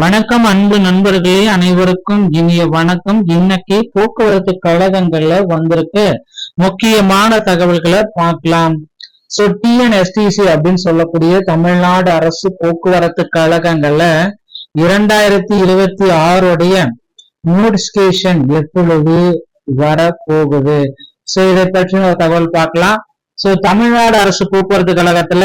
வணக்கம் அன்பு நண்பர்களே, அனைவருக்கும் இனிய வணக்கம். இன்னைக்கு போக்குவரத்து கழகங்கள்ல வந்திருக்கு முக்கியமான தகவல்களை பார்க்கலாம். டிஎன்எஸ்டிசி அப்படின்னு சொல்லக்கூடிய தமிழ்நாடு அரசு போக்குவரத்து கழகங்கள்ல 2026 நோட்டிபிகேஷன் எப்பொழுது வர போகுது, இதை பற்றின ஒரு தகவல் பார்க்கலாம். தமிழ்நாடு அரசு போக்குவரத்து கழகத்துல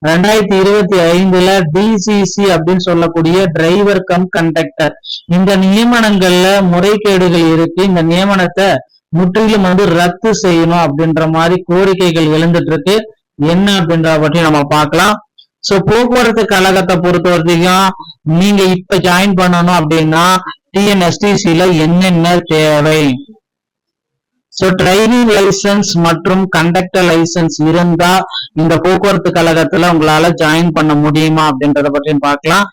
2025 டிசிசி அப்படின்னு சொல்லக்கூடிய டிரைவர் கம் கண்டக்டர் இந்த நியமனங்கள்ல முறைகேடுகள் இருக்கு. இந்த நியமனத்தை முற்றிலும் ரத்து செய்யணும் அப்படின்ற மாதிரி கோரிக்கைகள் எழுந்துட்டு இருக்கு. என்ன அப்படின்றத பற்றி நம்ம பார்க்கலாம். போக்குவரத்து கழகத்தை பொறுத்த வரைக்கும் நீங்க இப்ப ஜாயின் பண்ணணும் அப்படின்னா டிஎன்எஸ்டிசில என்னென்ன தேவை, டிரைவிங் லைசன்ஸ் மற்றும் கண்டக்டர் லைசன்ஸ் இருந்தா இந்த போக்குவரத்து கழகத்துல உங்களால ஜாயின் பண்ண முடியுமா அப்படின்றத பற்றி பார்க்கலாம்.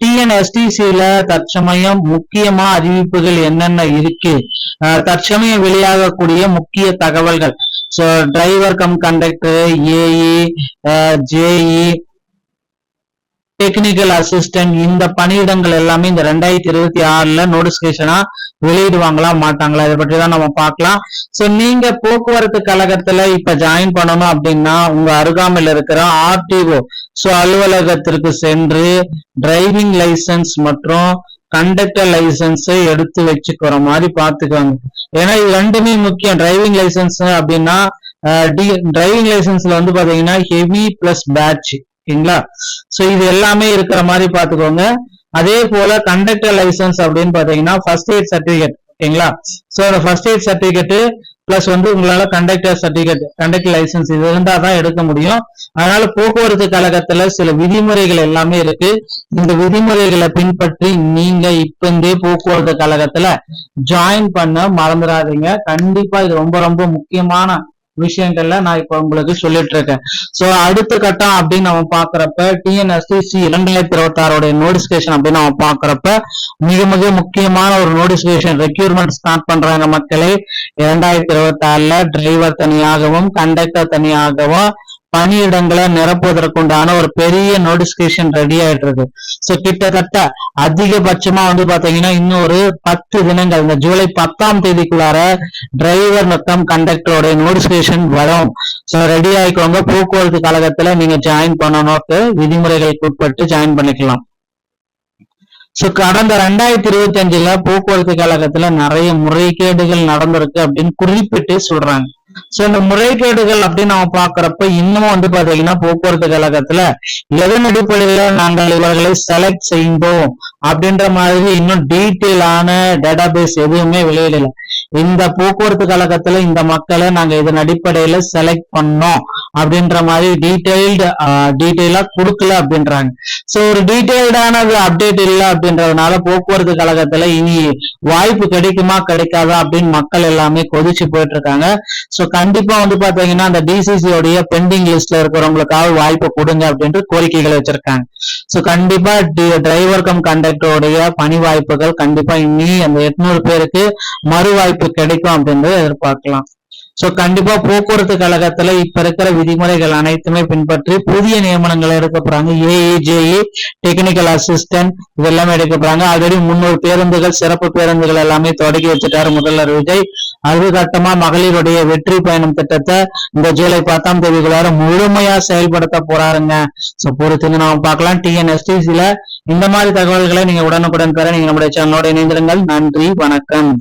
டிஎன்எஸ்டிசில தற்சமயம் முக்கியமா அறிவிப்புகள் என்னென்ன இருக்கு, தற்சமயம் வெளியாகக்கூடிய முக்கிய தகவல்கள். Driver cum conductor, AE, JE, technical assistant இந்த பணியிடங்கள் எல்லாமே இந்த 2026 நோட்டிபிகேஷனா வெளியிடுவாங்களா மாட்டாங்களா, இதை பற்றி தான் நம்ம பார்க்கலாம். நீங்க போக்குவரத்து கழகத்துல இப்ப ஜாயின் பண்ணணும் அப்படின்னா உங்க அருகாமையில் இருக்கிற ஆர்டிஓ அலுவலகத்திற்கு சென்று டிரைவிங் லைசன்ஸ் மற்றும் கண்டக்டர் லைசன்ஸை எடுத்து வச்சுக்கிற மாதிரி பாத்துக்கோங்க. ஏன்னா இது ரெண்டுமே முக்கியம். டிரைவிங் லைசன்ஸ் அப்படின்னா டிரைவிங் லைசன்ஸ்ல பாத்தீங்கன்னா ஹெவி பிளஸ் பேட்ச், ஓகேங்களா. இது எல்லாமே இருக்கிற மாதிரி பாத்துக்கோங்க. அதே போல கண்டக்டர் லைசன்ஸ் அப்படின்னு பாத்தீங்கன்னா ஃபர்ஸ்ட் எய்ட் சர்டிபிகேட், ஓகேங்களா. ஃபர்ஸ்ட் எய்ட் சர்டிபிகேட் பிளஸ் உங்களால கண்டக்டர் சர்டிபிகேட், கண்டக்டர் லைசன்ஸ் இது இருந்தா தான் எடுக்க முடியும். அதனால போக்குவரத்து கழகத்துல சில விதிமுறைகள் எல்லாமே இருக்கு. இந்த விதிமுறைகளை பின்பற்றி நீங்க இப்பந்தே போக்குவரத்து கழகத்துல ஜாயின் பண்ண மறந்துடாதீங்க. கண்டிப்பா இது ரொம்ப ரொம்ப முக்கியமான விஷயங்கள்ல நான் இப்ப உங்களுக்கு சொல்லிட்டு இருக்கேன். அடுத்த கட்டம் அப்படின்னு நம்ம பாக்குறப்ப டிஎன்எஸ்டிசி 2026 நோட்டிபிகேஷன் அப்படின்னு நம்ம பாக்குறப்ப மிக மிக முக்கியமான ஒரு நோட்டிபிகேஷன் ரெக்யூர்மெண்ட் ஸ்டார்ட் பண்றாங்க மக்களே. 2026 டிரைவர் தனியாகவும் கண்டக்டர் தனியாகவும் பணியிடங்களை நிரப்புவதற்குண்டான ஒரு பெரிய நோட்டிபிகேஷன் ரெடி ஆயிட்டு இருக்கு. கிட்டத்தட்ட அதிகபட்சமா பாத்தீங்கன்னா இன்னும் ஒரு 10 தினங்கள், இந்த ஜூலை 10ஆம் தேதிக்குள்ளார டிரைவர் மற்றும் கண்டக்டரோட நோட்டிபிகேஷன் வரும். ரெடி ஆயிக்கோங்க. போக்குவரத்து கழகத்துல நீங்க ஜாயின் பண்ணணும்னு விதிமுறைகளுக்கு உட்பட்டு ஜாயின் பண்ணிக்கலாம். கடந்த 2025 போக்குவரத்து கழகத்துல நிறைய முறைகேடுகள் நடந்திருக்கு அப்படின்னு குறிப்பிட்டு சொல்றாங்க. இந்த முறைகேடுகள் அப்படின்னு நம்ம பாக்குறப்ப இன்னும் பாத்தீங்கன்னா போக்குவரத்து கழகத்துல எதன் அடிப்படையில நாங்கள் இவர்களை செலக்ட் செய்தோம் அப்படின்ற மாதிரி இன்னும் டீட்டெயிலான டேட்டாபேஸ் எதுவுமே வெளியிடல. இந்த போக்குவரத்து கழகத்துல இந்த மக்களை நாங்க இதன் அடிப்படையில செலக்ட் பண்ணோம் அப்படின்ற மாதிரி டீட்டெயிலா கொடுக்கல அப்படின்றாங்க. ஒரு டீட்டெயில்டானது அப்டேட் இல்லை அப்படின்றதுனால போக்குவரத்து கழகத்துல இனி வாய்ப்பு கிடைக்குமா கிடைக்காதா அப்படின்னு மக்கள் எல்லாமே கொதிச்சு போயிட்டு இருக்காங்க. கண்டிப்பா பாத்தீங்கன்னா அந்த டிசிசி உடைய பெண்டிங் லிஸ்ட்ல இருக்கிறவங்களுக்காக வாய்ப்பு கொடுங்க அப்படின்ட்டு கோரிக்கைகள் வச்சிருக்காங்க. கண்டிப்பா டிரைவர் கம் கண்டக்டருடைய பணி வாய்ப்புகள் கண்டிப்பா இனி அந்த 800 பேருக்கு மறு வாய்ப்பு கிடைக்கும் அப்படின்றத எதிர்பார்க்கலாம். கண்டிப்பா போக்குவரத்து கழகத்துல இப்ப இருக்கிற விதிமுறைகள் அனைத்துமே பின்பற்றி புதிய நியமனங்கள் எடுக்க போறாங்க. ஏஇ, டெக்னிக்கல் அசிஸ்டன்ட் இதெல்லாமே எடுக்க போறாங்க. ஆல்ரெடி 300 பேருந்துகள், சிறப்பு பேருந்துகள் எல்லாமே தொடங்கி வச்சுட்டாரு முதல்வர் விஜய். அதுகட்டமா மகளிருடைய வெற்றி பயணம் திட்டத்தை இந்த ஜூலை 10ஆம் தேதிக்குள்ளார முழுமையா செயல்படுத்த போறாருங்க. பொறுத்து நம்ம பார்க்கலாம். டிஎன்எஸ்டிசில இந்த மாதிரி தகவல்களை நீங்க உடனுக்குடன் பெற நீங்க நம்முடைய சேனலோட இணைந்திருங்கள். நன்றி, வணக்கம்.